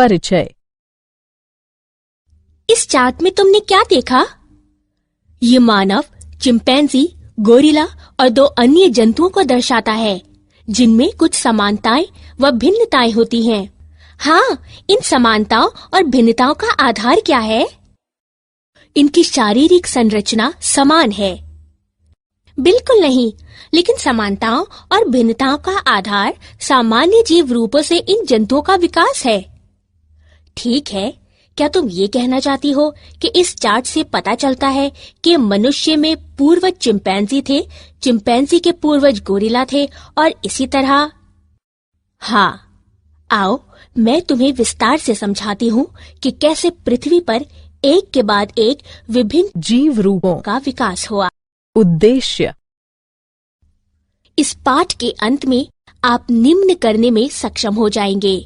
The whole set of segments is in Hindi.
परिचय। इस चार्ट में तुमने क्या देखा? ये मानव, चिंपैंजी, गोरिल्ला और 2 अन्य जंतुओं को दर्शाता है, जिनमें कुछ समानताएं व भिन्नताएं होती हैं। हाँ, इन समानताओं और भिन्नताओं का आधार क्या है? इनकी शारीरिक संरचना समान है? बिल्कुल नहीं, लेकिन समानताओं और भिन्नताओं का आधार सामान्य जीव रूपों से इन जंतुओं का विकास है। ठीक है, क्या तुम ये कहना चाहती हो कि इस चार्ट से पता चलता है कि मनुष्य में पूर्वज चिंपैंजी थे, चिंपैंजी के पूर्वज गोरिल्ला थे और इसी तरह? हाँ, आओ मैं तुम्हें विस्तार से समझाती हूँ कि कैसे पृथ्वी पर एक के बाद एक विभिन्न जीव रूपों का विकास हुआ। उद्देश्य। इस पाठ के अंत में आप निम्न करने में सक्षम हो जाएंगे: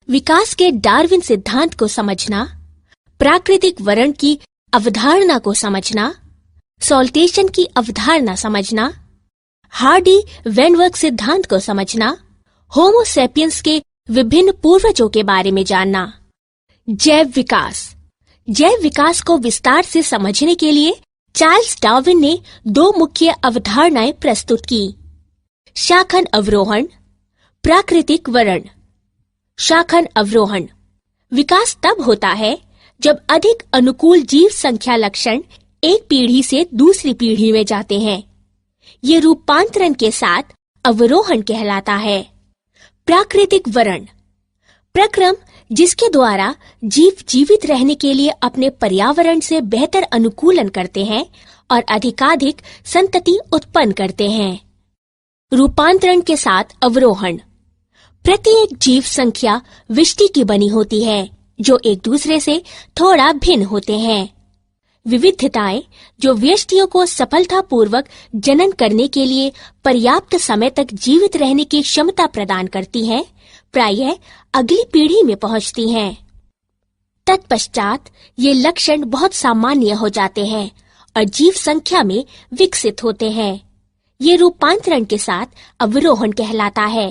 विकास के डार्विन सिद्धांत को समझना, प्राकृतिक वर्ण की अवधारणा को समझना, सॉल्टेशन की अवधारणा समझना, हार्डी-वेनवर्ग सिद्धांत को समझना, होमो सेपियंस के विभिन्न पूर्वजों के बारे में जानना। जैव विकास। जैव विकास को विस्तार से समझने के लिए चार्ल्स डार्विन ने 2 मुख्य अवधारणाएं प्रस्तुत की: शाखन अवरोहण, प्राकृतिक वर्ण। शाखन अवरोहण विकास तब होता है जब अधिक अनुकूल जीव संख्या लक्षण एक पीढ़ी से दूसरी पीढ़ी में जाते हैं। ये रूपांतरण के साथ अवरोहण कहलाता है। प्राकृतिक वर्ण प्रक्रम जिसके द्वारा जीव जीवित रहने के लिए अपने पर्यावरण से बेहतर अनुकूलन करते हैं और अधिकाधिक संतति उत्पन्न करते हैं। रूपांतरण के साथ अवरोहण प्रत्येक जीव संख्या विष्टि की बनी होती है, जो एक दूसरे से थोड़ा भिन्न होते हैं। विविधताएं जो व्यष्टियों को सफलतापूर्वक जनन करने के लिए पर्याप्त समय तक जीवित रहने की क्षमता प्रदान करती हैं, प्रायः अगली पीढ़ी में पहुंचती हैं। तत्पश्चात ये लक्षण बहुत सामान्य हो जाते हैं और जीव संख्या में विकसित होते हैं। ये रूपांतरण के साथ अवरोहण कहलाता है।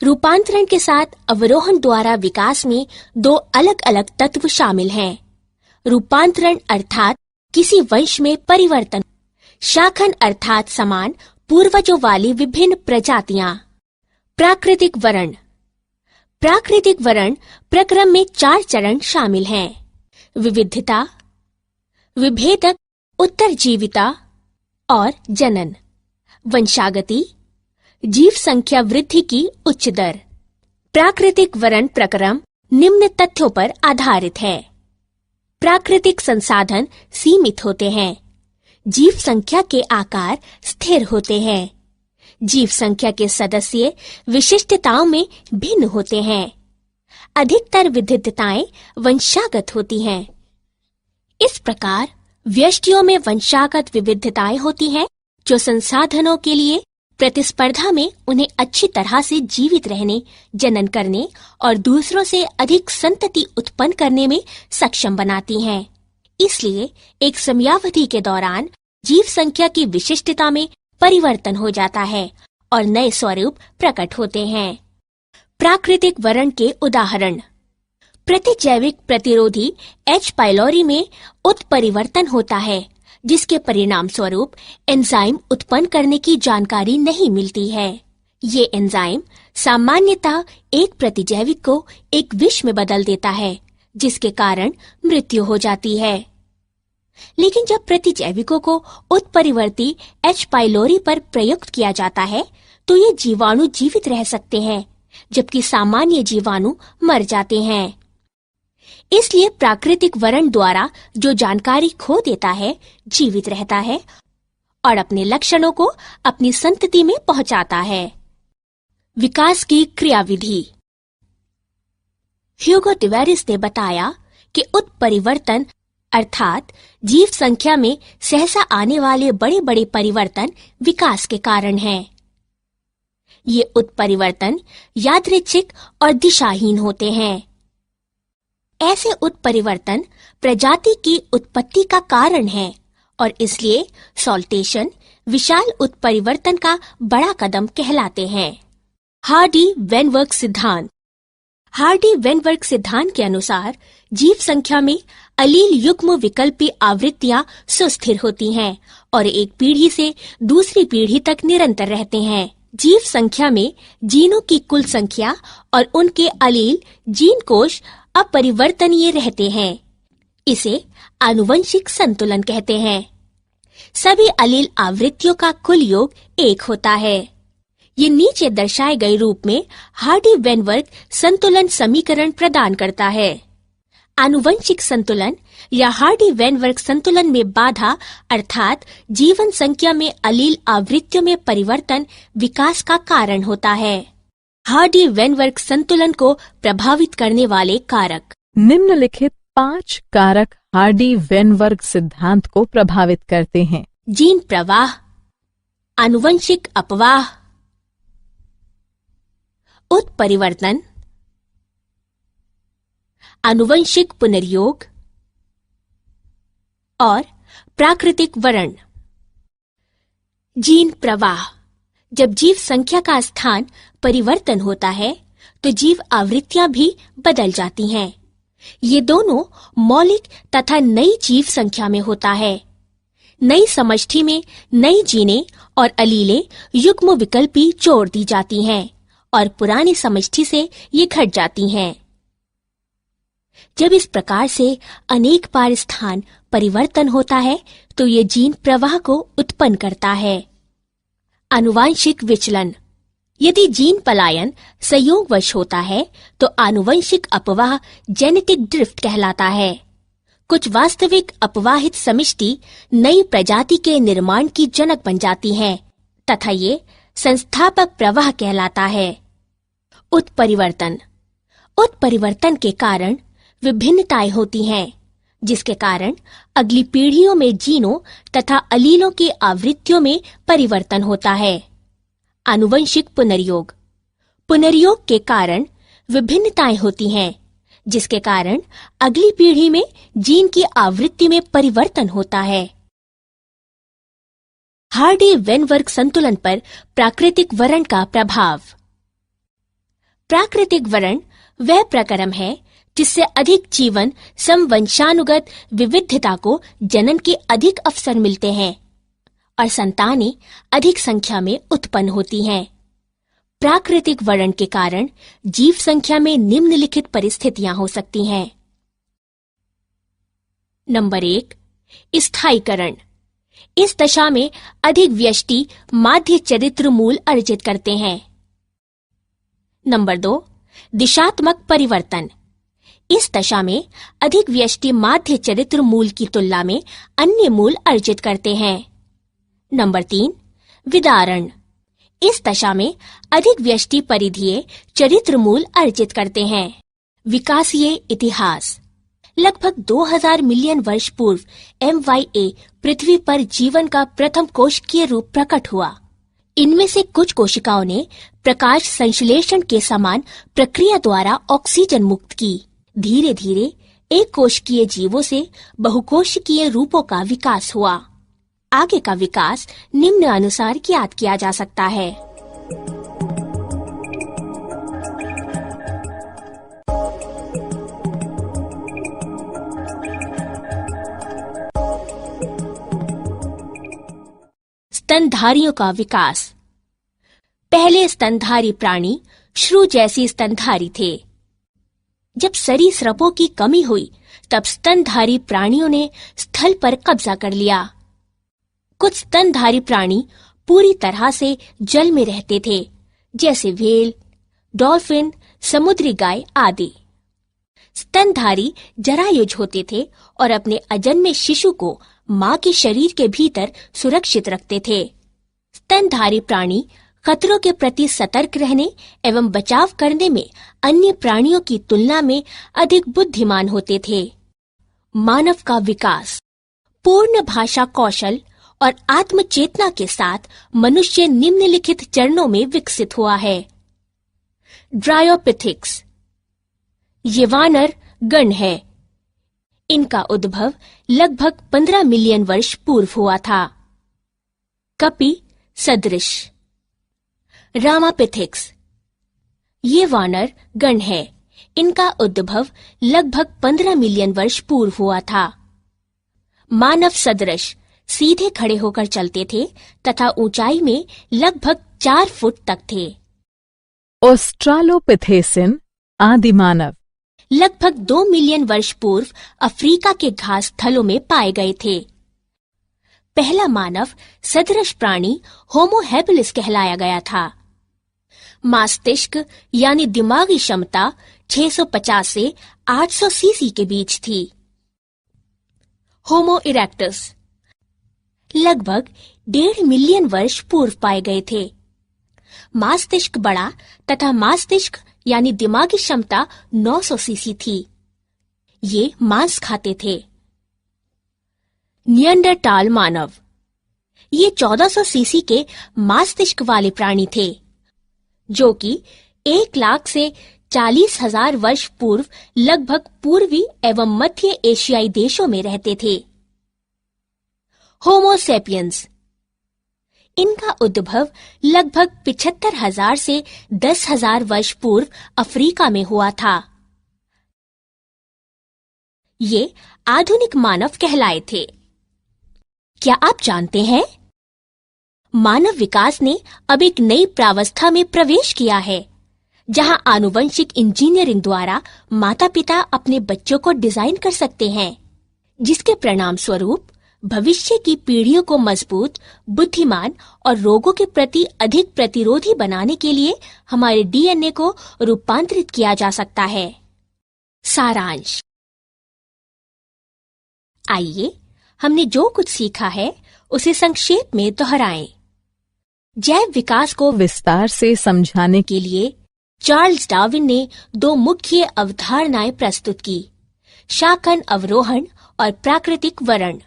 रूपांतरण के साथ अवरोहण द्वारा विकास में 2 अलग अलग तत्व शामिल हैं: रूपांतरण अर्थात किसी वंश में परिवर्तन, शाखन अर्थात समान पूर्वजों वाली विभिन्न प्रजातियां। प्राकृतिक वर्ण। प्राकृतिक वर्ण प्रक्रम में 4 चरण शामिल हैं: विविधता, विभेदक, उत्तरजीविता और जनन। वंशागति, जीव संख्या वृद्धि की उच्च दर। प्राकृतिक वर्ण प्रक्रम निम्न तथ्यों पर आधारित है: प्राकृतिक संसाधन सीमित होते हैं, जीव संख्या के आकार स्थिर होते हैं, जीव संख्या के सदस्य विशिष्टताओं में भिन्न होते हैं, अधिकतर विविधताएं वंशागत होती हैं। इस प्रकार व्यष्टियों में वंशागत विविधताएं होती हैं, जो संसाधनों के लिए प्रतिस्पर्धा में उन्हें अच्छी तरह से जीवित रहने, जनन करने और दूसरों से अधिक संतति उत्पन्न करने में सक्षम बनाती हैं। इसलिए एक समयावधि के दौरान जीव संख्या की विशिष्टता में परिवर्तन हो जाता है और नए स्वरूप प्रकट होते हैं। प्राकृतिक वर्ण के उदाहरण: प्रतिजैविक प्रतिरोधी H. पाइलोरी में उत्परिवर्तन होता है, जिसके परिणाम स्वरूप एंजाइम उत्पन्न करने की जानकारी नहीं मिलती है। ये एंजाइम सामान्यतः एक प्रतिजैविक को एक विष में बदल देता है, जिसके कारण मृत्यु हो जाती है। लेकिन जब प्रतिजैविकों को उत्परिवर्ती H. पाइलोरी पर प्रयुक्त किया जाता है, तो ये जीवाणु जीवित रह सकते हैं, जबकि सामान्य जीवाणु मर जाते हैं। इसलिए प्राकृतिक वर्ण द्वारा जो जानकारी खो देता है, जीवित रहता है और अपने लक्षणों को अपनी संतति में पहुंचाता है। विकास की क्रियाविधि। ह्यूगो टिवेरिस ने बताया कि उत्परिवर्तन अर्थात जीव संख्या में सहसा आने वाले बड़े बड़े परिवर्तन विकास के कारण हैं। ये उत्परिवर्तन यादृच्छिक और दिशाहीन होते हैं। ऐसे उत्परिवर्तन प्रजाति की उत्पत्ति का कारण है और इसलिए सॉल्टेशन विशाल उत्परिवर्तन का बड़ा कदम कहलाते हैं। हार्डी-वेनवर्ग सिद्धांत। हार्डी-वेनबर्ग सिद्धांत के अनुसार जीव संख्या में अलील युग्म विकल्पी आवृत्तियां सुस्थिर होती हैं और एक पीढ़ी से दूसरी पीढ़ी तक निरंतर रहते हैं। जीव संख्या में जीनों की कुल संख्या और उनके अलील जीन कोश अपरिवर्तनीय रहते हैं। इसे आनुवंशिक संतुलन कहते हैं। सभी अलील आवृत्तियों का कुल योग 1 होता है। ये नीचे दर्शाए गए रूप में हार्डी-वेनबर्ग संतुलन समीकरण प्रदान करता है। आनुवंशिक संतुलन या हार्डी-वेनबर्ग संतुलन में बाधा अर्थात जीवन संख्या में अलील आवृत्तियों में परिवर्तन विकास का कारण होता है। हार्डी-वेनबर्ग संतुलन को प्रभावित करने वाले कारक। निम्नलिखित 5 कारक हार्डी-वेनबर्ग सिद्धांत को प्रभावित करते हैं। जीन प्रवाह, आनुवंशिक अपवाह, उत्परिवर्तन, आनुवंशिक पुनर्योग और प्राकृतिक वर्ण। जीन प्रवाह। जब जीव संख्या का स्थान परिवर्तन होता है तो जीव आवृत्तियां भी बदल जाती हैं। ये दोनों मौलिक तथा नई जीव संख्या में होता है। नई समष्टि में नई जीनें और अलीलें युग्म विकल्पी जोड़ दी जाती हैं और पुरानी समष्टि से ये घट जाती हैं। जब इस प्रकार से अनेक बार स्थान परिवर्तन होता है तो ये जीन प्रवाह को उत्पन्न करता है। आनुवांशिक विचलन। यदि जीन पलायन संयोगवश होता है तो आनुवंशिक अपवाह जेनेटिक ड्रिफ्ट कहलाता है। कुछ वास्तविक अपवाहित समष्टि नई प्रजाति के निर्माण की जनक बन जाती हैं तथा ये संस्थापक प्रवाह कहलाता है। उत्परिवर्तन। उत्परिवर्तन के कारण विभिन्नताएं होती हैं, जिसके कारण अगली पीढ़ियों में जीनों तथा अलीलों की आवृत्तियों में परिवर्तन होता है। आनुवंशिक पुनर्योग। पुनर्योग के कारण विभिन्नताएं होती हैं, जिसके कारण अगली पीढ़ी में जीन की आवृत्ति में परिवर्तन होता है। हार्डी-वेनबर्ग संतुलन पर प्राकृतिक वर्ण का प्रभाव। प्राकृतिक वर्ण वह प्रक्रम है जिससे अधिक जीवन समवंशानुगत विविधता को जनन के अधिक अवसर मिलते हैं और संतानें अधिक संख्या में उत्पन्न होती हैं। प्राकृतिक वर्ण के कारण जीव संख्या में निम्नलिखित परिस्थितियां हो सकती हैं। नंबर 1, स्थायीकरण। इस दशा में अधिक व्यष्टि माध्य चरित्र मूल अर्जित करते हैं। नंबर 2, दिशात्मक परिवर्तन। इस दशा में अधिक व्यष्टि माध्य चरित्र मूल की तुलना में अन्य मूल अर्जित करते हैं। नंबर 3, विदारण। इस दशा में अधिक व्यष्टि परिधीय चरित्र मूल अर्जित करते हैं। विकासीय इतिहास। लगभग 2000 मिलियन वर्ष पूर्व MYA पृथ्वी पर जीवन का प्रथम कोशिकीय रूप प्रकट हुआ। इनमें से कुछ कोशिकाओं ने प्रकाश संश्लेषण के समान प्रक्रिया द्वारा ऑक्सीजन मुक्त की। धीरे धीरे एक कोशिकीय जीवों से बहुकोशिकीय रूपों का विकास हुआ। आगे का विकास निम्न अनुसार ज्ञात किया जा सकता है। स्तनधारियों का विकास। पहले स्तनधारी प्राणी श्रू जैसी स्तनधारी थे। जब सरीसृपों की कमी हुई तब स्तनधारी प्राणियों ने स्थल पर कब्जा कर लिया। कुछ स्तनधारी प्राणी पूरी तरह से जल में रहते थे, जैसे व्हेल, डॉल्फिन, समुद्री गाय आदि। स्तनधारी जरायुज होते थे और अपने अजन्मे शिशु को मां के शरीर के भीतर सुरक्षित रखते थे। स्तनधारी प्राणी खतरों के प्रति सतर्क रहने एवं बचाव करने में अन्य प्राणियों की तुलना में अधिक बुद्धिमान होते थे। मानव का विकास। पूर्ण भाषा कौशल और आत्मचेतना के साथ मनुष्य निम्नलिखित चरणों में विकसित हुआ है। ड्रायोपिथिक्स। ये वानर गण है। इनका उद्भव लगभग 15 मिलियन वर्ष पूर्व हुआ था। कपि सदृश। रामापिथिक्स। ये वानर गण है। इनका उद्भव लगभग 15 मिलियन वर्ष पूर्व हुआ था। मानव सदृश सीधे खड़े होकर चलते थे तथा ऊंचाई में लगभग 4 फुट तक थे। ऑस्ट्रालोपिथेसिन आदि मानव लगभग 2 मिलियन वर्ष पूर्व अफ्रीका के घास स्थलों में पाए गए थे। पहला मानव सदृश प्राणी होमो हैबिलिस कहलाया गया था। मस्तिष्क यानी दिमागी क्षमता 650 से 800 सीसी के बीच थी। होमो इरेक्टस लगभग 1.5 मिलियन वर्ष पूर्व पाए गए थे। मस्तिष्क बड़ा तथा मस्तिष्क यानी दिमागी क्षमता 900 सीसी थी। ये मांस खाते थे। नियंडरटाल मानव ये 1400 सीसी के मस्तिष्क वाले प्राणी थे, जो कि 1 लाख से 40,000 वर्ष पूर्व लगभग पूर्वी एवं मध्य एशियाई देशों में रहते थे। होमो सेपियंस इनका उद्भव लगभग 75,000 से 10,000 वर्ष पूर्व अफ्रीका में हुआ था। ये आधुनिक मानव कहलाए थे। क्या आप जानते हैं, मानव विकास ने अब एक नई प्रावस्था में प्रवेश किया है, जहां आनुवंशिक इंजीनियरिंग द्वारा माता-पिता अपने बच्चों को डिजाइन कर सकते हैं, जिसके परिणाम स्वरूप भविष्य की पीढ़ियों को मजबूत, बुद्धिमान और रोगों के प्रति अधिक प्रतिरोधी बनाने के लिए हमारे डीएनए को रूपांतरित किया जा सकता है। सारांश। आइए हमने जो कुछ सीखा है उसे संक्षेप में दोहराएं। जैव विकास को विस्तार से समझाने के लिए चार्ल्स डार्विन ने 2 मुख्य अवधारणाएं प्रस्तुत की, शाखन अवरोहण और प्राकृतिक वरण।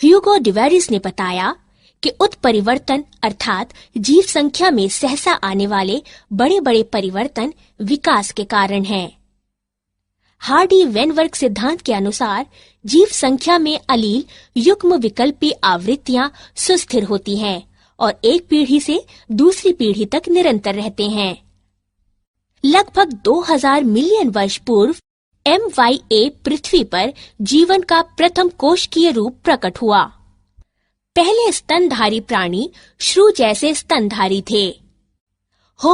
ह्यूगो डिवेरिस ने बताया कि उत्परिवर्तन अर्थात जीव संख्या में सहसा आने वाले बड़े बड़े परिवर्तन विकास के कारण हैं। हार्डी वेनवर्ग सिद्धांत के अनुसार जीव संख्या में अलील युग्म विकल्पी आवृत्तियां सुस्थिर होती हैं और एक पीढ़ी से दूसरी पीढ़ी तक निरंतर रहते हैं। लगभग 2000 मिलियन वर्ष पूर्व MYA पृथ्वी पर जीवन का प्रथम कोशिकीय रूप प्रकट हुआ। पहले स्तनधारी प्राणी श्रू जैसे स्तनधारी थे।